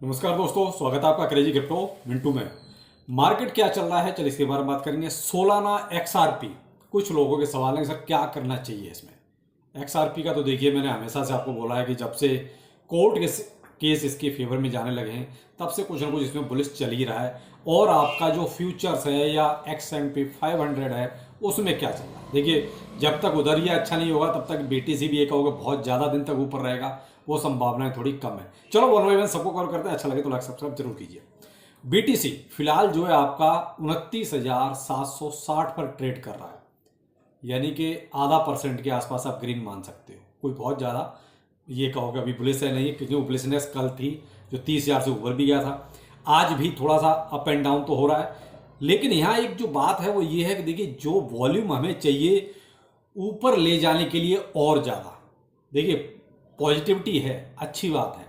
नमस्कार दोस्तों, स्वागत है आपका क्रेजी क्रिप्टो मिंटू में। मार्केट क्या चल रहा है, चलिए इसके बारे में बात करेंगे। सोलाना एक्सआरपी, कुछ लोगों के सवाल है कि सर क्या करना चाहिए इसमें। एक्सआरपी का तो देखिए, मैंने हमेशा से आपको बोला है कि जब से कोर्ट के केस इसके फेवर में जाने लगे हैं तब से कुछ ना कुछ इसमें बुलिश चल ही रहा है। और आपका जो फ्यूचर्स है या XMP 500 है उसमें क्या चल रहा है, देखिए जब तक उधर ही अच्छा नहीं होगा तब तक BTC भी एक होगा बहुत ज़्यादा दिन तक ऊपर रहेगा, वो संभावनाएं थोड़ी कम है। चलो वन बाय वन सबको कवर करते हैं, अच्छा लगे तो लाइक सब्सक्राइब जरूर कीजिए। BTC फिलहाल जो है आपका 29,760 पर ट्रेड कर रहा है, यानी कि आधा % के आसपास आप ग्रीन मान सकते हो। कोई बहुत ज़्यादा ये कहोगे अभी बुलिश है नहीं, क्योंकि वो बुलिशनेस कल थी जो 30,000 से ऊपर भी गया था। आज भी थोड़ा सा अप एंड डाउन तो हो रहा है, लेकिन यहाँ एक जो बात है वो ये है कि देखिए जो वॉल्यूम हमें चाहिए ऊपर ले जाने के लिए और ज़्यादा, देखिए पॉजिटिविटी है, अच्छी बात है,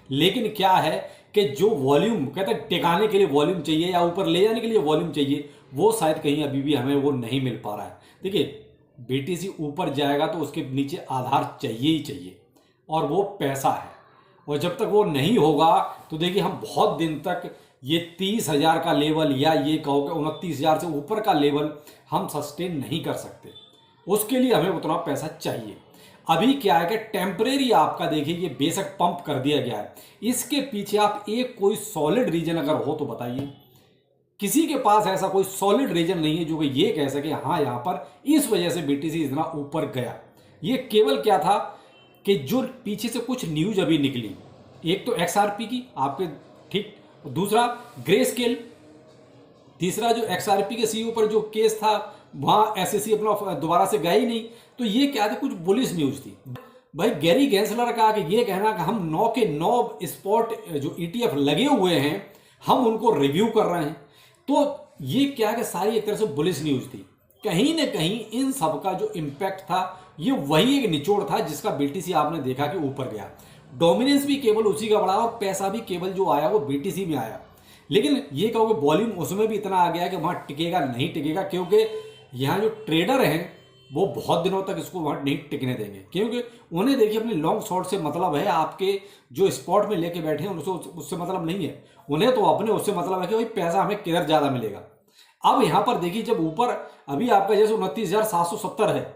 लेकिन क्या है कि जो वॉल्यूम कहते हैं टिकाने के लिए वॉल्यूम चाहिए या ऊपर ले जाने के लिए वॉल्यूम चाहिए, वो शायद कहीं अभी भी हमें वो नहीं मिल पा रहा है। देखिए BTC ऊपर जाएगा तो उसके नीचे आधार चाहिए ही चाहिए, और वो पैसा है। और जब तक वो नहीं होगा तो देखिए हम बहुत दिन तक ये 30,000 का लेवल या ये कहो कि 29,000 से ऊपर का लेवल हम सस्टेन नहीं कर सकते। उसके लिए हमें उतना पैसा चाहिए। अभी क्या है कि टेम्परेरी आपका देखिए ये बेशक पंप कर दिया गया है, इसके पीछे आप एक कोई सॉलिड रीजन अगर हो तो बताइए। किसी के पास ऐसा कोई सॉलिड रीजन नहीं है जो कि ये कह सके हाँ यहाँ पर इस वजह से BTC इतना ऊपर गया। ये केवल क्या था कि जो पीछे से कुछ न्यूज अभी निकली, एक तो XRP की आपके ठीक, दूसरा ग्रे स्केल, तीसरा जो XRP के CEO पर जो केस था वहां SEC अपना दोबारा से गया ही नहीं। तो ये क्या था, कुछ बुलिश न्यूज थी भाई। गैरी गैंसलर का कि ये कहना कि हम 9 के 9 स्पॉट जो ETF लगे हुए हैं हम उनको रिव्यू कर रहे हैं, तो ये क्या कि सारी एक तरह से बुलिश न्यूज थी। कहीं ना कहीं इन सब का जो इम्पैक्ट था ये वही एक निचोड़ था जिसका BTC आपने देखा कि ऊपर गया। डोमिनेंस भी केवल उसी का बढ़ा और पैसा भी केवल जो आया वो BTC में आया। लेकिन ये कहोगे वॉल्यूम उसमें भी इतना आ गया कि वहां टिकेगा नहीं टिकेगा, क्योंकि यहाँ जो ट्रेडर हैं वो बहुत दिनों तक इसको वहां नहीं टिकने देंगे, क्योंकि उन्हें देखिए अपने लॉन्ग शॉर्ट से मतलब है। आपके जो स्पॉट में लेके बैठे हैं उनसे उससे मतलब नहीं है, उन्हें तो अपने उससे मतलब है कि भाई पैसा हमें किधर ज्यादा मिलेगा। अब यहां पर देखिए जब ऊपर अभी आपका जैसे 29,770 है,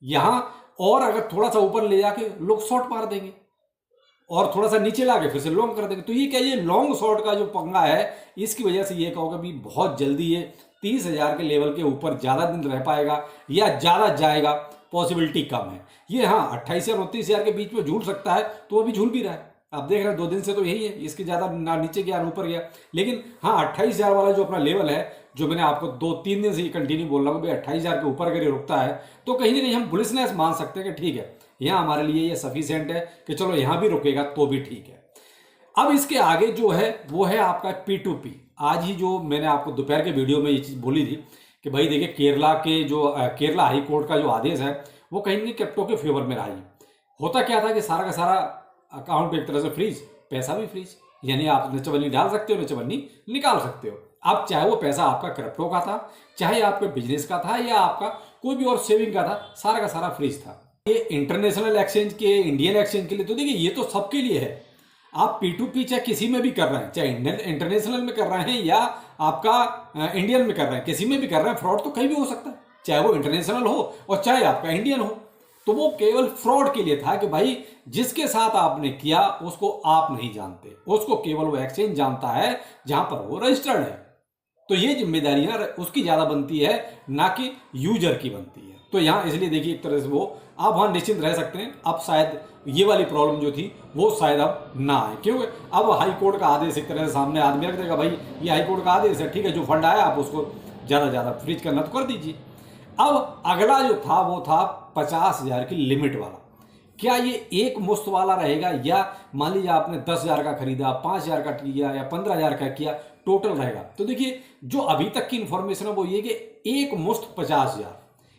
यहां और अगर थोड़ा सा ऊपर ले जाके लोग शॉर्ट मार देंगे और थोड़ा सा नीचे लाके फिर से लॉन्ग कर देंगे। तो ये क्या, ये लॉन्ग शॉर्ट का जो पंगा है इसकी वजह से ये कहोगे भी बहुत जल्दी ये 30,000 के लेवल के ऊपर ज्यादा दिन रह पाएगा या ज्यादा जाएगा, पॉसिबिलिटी कम है। ये हाँ 28 या 29,000 के बीच में झूल सकता है, तो अभी झूल भी रहा है। आप देख रहे हैं 2 दिन से तो यही है, इसके ज्यादा ना नीचे गया ना ऊपर गया। लेकिन हाँ 28,000 वाला जो अपना लेवल है, जो मैंने आपको 2-3 दिन से कंटिन्यू बोल रहा हूँ भाई 28,000 के ऊपर अगर ये रुकता है तो कहीं ना कहीं हम बुलिशनेस मान सकते हैं कि ठीक है यहाँ हमारे लिए ये सफिशिएंट है कि चलो यहाँ भी रुकेगा तो भी ठीक है। अब इसके आगे जो है वो है आपका P2P। आज ही जो मैंने आपको दोपहर के वीडियो में ये चीज बोली थी कि भाई देखिए केरला के जो केरला हाई कोर्ट का जो आदेश है वो कहीं ना क्रिप्टो के फेवर में रहा है। होता क्या था कि सारा का सारा अकाउंट एक तरह से फ्रीज, पैसा भी फ्रीज, यानी आप नचबन्नी डाल सकते हो नचबन्नी निकाल सकते हो। अब चाहे वो पैसा आपका क्रिप्टो का था, चाहे आपके बिजनेस का था या आपका कोई भी और सेविंग का था, सारा का सारा फ्रीज था। ये इंटरनेशनल एक्सचेंज के, इंडियन एक्सचेंज के लिए तो देखिए ये तो सबके लिए है। आप P2P चाहे किसी में भी कर रहे हैं, चाहे इंटरनेशनल में कर रहे हैं या आपका इंडियन में कर रहे हैं, किसी में भी कर रहे हैं, फ्रॉड तो कहीं भी हो सकता है, चाहे वो इंटरनेशनल हो और चाहे आपका इंडियन हो। तो वो केवल फ्रॉड के लिए था कि भाई जिसके साथ आपने किया उसको आप नहीं जानते, उसको केवल वो एक्सचेंज जानता है जहां पर वो रजिस्टर्ड है। तो ये जिम्मेदारियां उसकी ज्यादा बनती है ना कि यूजर की बनती है। तो यहाँ इसलिए देखिए एक तरह से वो आप वहां निश्चिंत रह सकते हैं। अब शायद ये वाली प्रॉब्लम जो थी वो शायद अब ना आए, क्योंकि अब हाई कोर्ट का आदेश एक तरह से सामने आदमी रख देगा, भाई ये हाई कोर्ट का आदेश है, ठीक है, जो फंड आया आप उसको ज्यादा फ्रीज करना तो कर दीजिए। अब अगला जो था वो था 50,000 की लिमिट वाला। क्या ये एक मुश्त वाला रहेगा या मान लीजिए आपने 10,000 का खरीदा, 5,000 का किया या 15,000 का किया, टोटल रहेगा? तो देखिए जो अभी तक की इंफॉर्मेशन है वो ये कि एक मुश्त 50,000,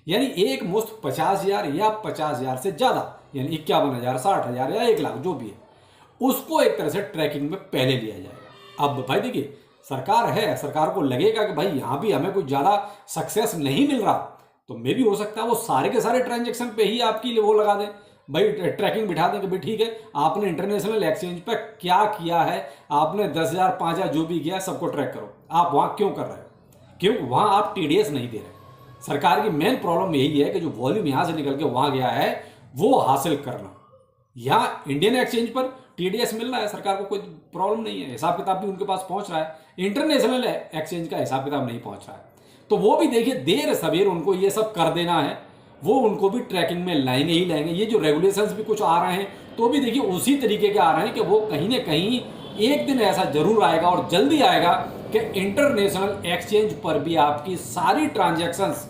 यानी एक मुश्त 50,000 या 50,000 से ज्यादा, यानी 51,000, 60,000 या 1 लाख जो भी है, उसको एक तरह से ट्रैकिंग में पहले लिया जाएगा। अब भाई देखिए सरकार है, सरकार को लगेगा कि भाई यहां भी हमें कुछ ज्यादा सक्सेस नहीं मिल रहा, तो मे भी हो सकता है वो सारे के सारे ट्रांजेक्शन पे ही आपकी वो लगा दें, भाई ट्रैकिंग बिठा दें कि भाई ठीक है, आपने इंटरनेशनल एक्सचेंज पर क्या किया है, आपने 10,000 5,000 जो भी किया है सबको ट्रैक करो। आप वहाँ क्यों कर रहे हो? क्यों वहाँ आप TDS नहीं दे रहे। सरकार की मेन प्रॉब्लम यही है कि जो वॉल्यूम यहाँ से निकल के वहाँ गया है वो हासिल करना। यहाँ इंडियन एक्सचेंज पर TDS मिल रहा है, सरकार को कोई प्रॉब्लम नहीं है, हिसाब किताब भी उनके पास पहुंच रहा है। इंटरनेशनल एक्सचेंज का हिसाब किताब नहीं पहुंच रहा है, तो वो भी देखिए देर सवेर उनको ये सब कर देना है, वो उनको भी ट्रैकिंग में लाएंगे ही लाएंगे। ये जो रेगुलेशंस भी कुछ आ रहे हैं तो भी देखिए उसी तरीके के आ रहे हैं कि वो कहीं ना कहीं एक दिन ऐसा जरूर आएगा और जल्दी आएगा कि इंटरनेशनल एक्सचेंज पर भी आपकी सारी ट्रांजैक्शंस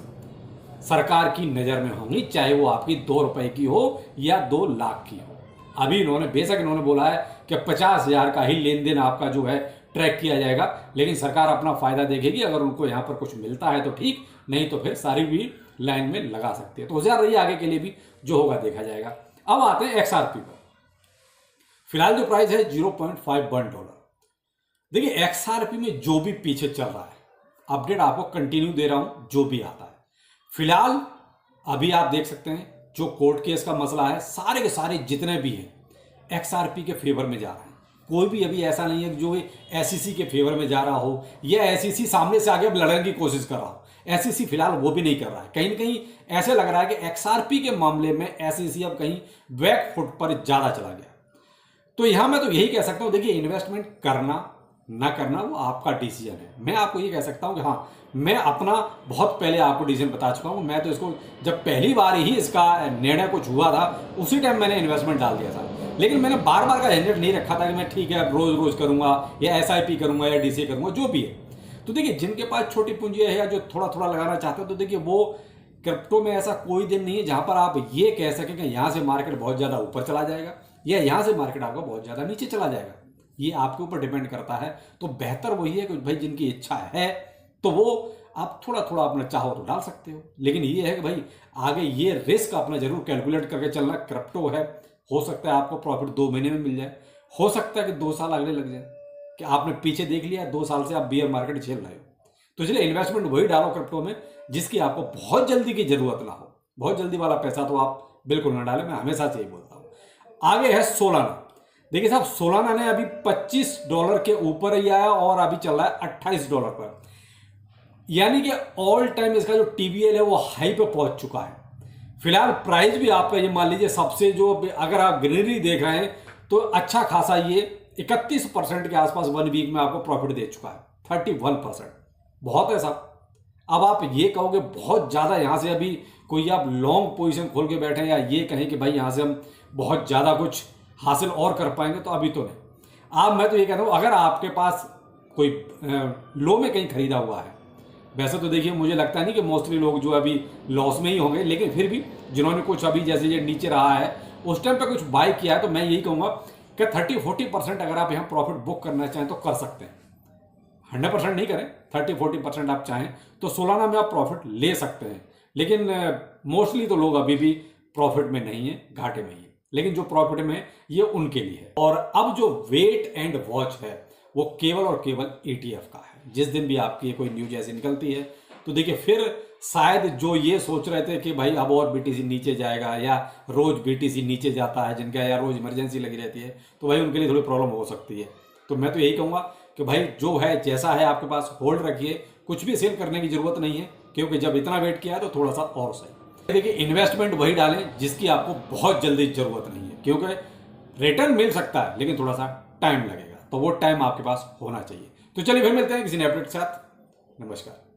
सरकार की नज़र में होंगी, चाहे वो आपकी 2 रुपए की हो या 2 लाख की हो। अभी इन्होंने बेशक इन्होंने बोला है कि 50,000 का ही लेन देन आपका जो है ट्रैक किया जाएगा, लेकिन सरकार अपना फायदा देखेगी। अगर उनको यहाँ पर कुछ मिलता है तो ठीक, नहीं तो फिर सारी भी लाइन में लगा सकती है। तो होशियार रहिए, आगे के लिए भी जो होगा देखा जाएगा। अब आते हैं XRP पर। फिलहाल जो प्राइस है $0.51। देखिए XRP में जो भी पीछे चल रहा है, अपडेट आपको कंटिन्यू दे रहा हूं जो भी आता है। फिलहाल अभी आप देख सकते हैं जो कोर्ट केस का मसला है, सारे के सारे जितने भी हैं XRP के फेवर में जा रहे हैं। कोई भी अभी ऐसा नहीं है जो SEC के फेवर में जा रहा हो या SEC सामने से आगे अब लड़ने की कोशिश कर रहा हो। SEC फिलहाल वो भी नहीं कर रहा है। कहीं ना कहीं ऐसे लग रहा है कि XRP के मामले में SEC अब कहीं बैक फुट पर ज्यादा चला गया। तो यहां मैं तो यही कह सकता हूं, देखिए इन्वेस्टमेंट करना ना करना वो आपका डिसीजन है। मैं आपको ये कह सकता हूं कि हाँ, मैं अपना बहुत पहले आपको डिसीजन बता चुका हूं। मैं तो इसको जब पहली बार ही इसका निर्णय कुछ हुआ था उसी टाइम मैंने इन्वेस्टमेंट डाल दिया था, लेकिन मैंने बार बार का झंझट नहीं रखा था कि मैं ठीक है रोज रोज करूंगा या SIP करूंगा या DCA करूंगा, जो भी है। तो देखिए जिनके पास छोटी पूंजी है या जो थोड़ा थोड़ा लगाना चाहते हो, तो देखिए वो क्रिप्टो में ऐसा कोई दिन नहीं है जहां पर आप ये कह सकें कि यहां से मार्केट बहुत ज्यादा ऊपर चला जाएगा या यहां से मार्केट आपका बहुत ज्यादा नीचे चला जाएगा। ये आपके ऊपर डिपेंड करता है। तो बेहतर वही है कि भाई जिनकी इच्छा है तो वो आप थोड़ा थोड़ा अपना चाहो तो डाल सकते हो, लेकिन ये है कि भाई आगे ये रिस्क अपना जरूर कैलकुलेट करके चलना। क्रिप्टो है, हो सकता है आपको प्रॉफिट 2 महीने में मिल जाए, हो सकता है कि 2 साल अगले लग जाए। कि आपने पीछे देख लिया 2 साल से आप बियर मार्केट झेल रहे हो, तो इसलिए इन्वेस्टमेंट वही डालो क्रिप्टो में जिसकी आपको बहुत जल्दी की जरूरत ना हो। बहुत जल्दी वाला पैसा तो आप बिल्कुल ना डालें, मैं हमेशा से यही बोलता हूं। आगे है सोलाना। देखिए साहब, सोलाना ने अभी $25 के ऊपर ही आया और अभी चल रहा है $28 पर, यानी कि ऑल टाइम इसका जो TVL है वो हाई पे पहुंच चुका है। फिलहाल प्राइस भी आप ये मान लीजिए सबसे जो, अगर आप ग्रीनरी देख रहे हैं तो अच्छा खासा ये 31% के आसपास 1 वीक में आपको प्रॉफिट दे चुका है। 31% बहुत है साहब। अब आप ये कहोगे बहुत ज्यादा, यहां से अभी कोई आप लॉन्ग पोजीशन खोल के बैठे या ये कहें कि भाई यहां से हम बहुत ज्यादा कुछ हासिल और कर पाएंगे, तो अभी तो नहीं। अब मैं तो ये कहता हूं अगर आपके पास कोई लो में कहीं खरीदा हुआ है, वैसे तो देखिए मुझे लगता नहीं कि मोस्टली लोग जो अभी लॉस में ही होंगे, लेकिन फिर भी जिन्होंने कुछ अभी जैसे ये नीचे रहा है उस टाइम पे कुछ बाय किया है, तो मैं यही कहूंगा कि 30-40% अगर आप यहाँ प्रॉफिट बुक करना चाहें तो कर सकते हैं। 100% नहीं करें, 30-40% आप चाहें तो सोलाना में आप प्रॉफिट ले सकते हैं, लेकिन मोस्टली तो लोग अभी भी प्रॉफिट में नहीं है, घाटे में ही है। लेकिन जो प्रॉफिट में ये उनके लिए है। और अब जो वेट एंड वॉच है वो केवल और केवल ETF का है। जिस दिन भी आपकी कोई न्यूज ऐसी निकलती है तो देखिए फिर शायद जो ये सोच रहे थे कि भाई अब और BTC नीचे जाएगा या रोज BTC नीचे जाता है जिनका, या रोज इमरजेंसी लगी रहती है, तो भाई उनके लिए थोड़ी प्रॉब्लम हो सकती है। तो मैं तो यही कहूंगा कि भाई जो है जैसा है आपके पास होल्ड रखिए, कुछ भी सेल करने की जरूरत नहीं है, क्योंकि जब इतना वेट किया है तो थोड़ा सा और सही। देखिए इन्वेस्टमेंट वही डालें जिसकी आपको बहुत जल्दी जरूरत नहीं है, क्योंकि रिटर्न मिल सकता है लेकिन थोड़ा सा टाइम लगेगा, तो वो टाइम आपके पास होना चाहिए। तो चलिए फिर मिलते हैं किसी नए अपडेट के साथ। नमस्कार।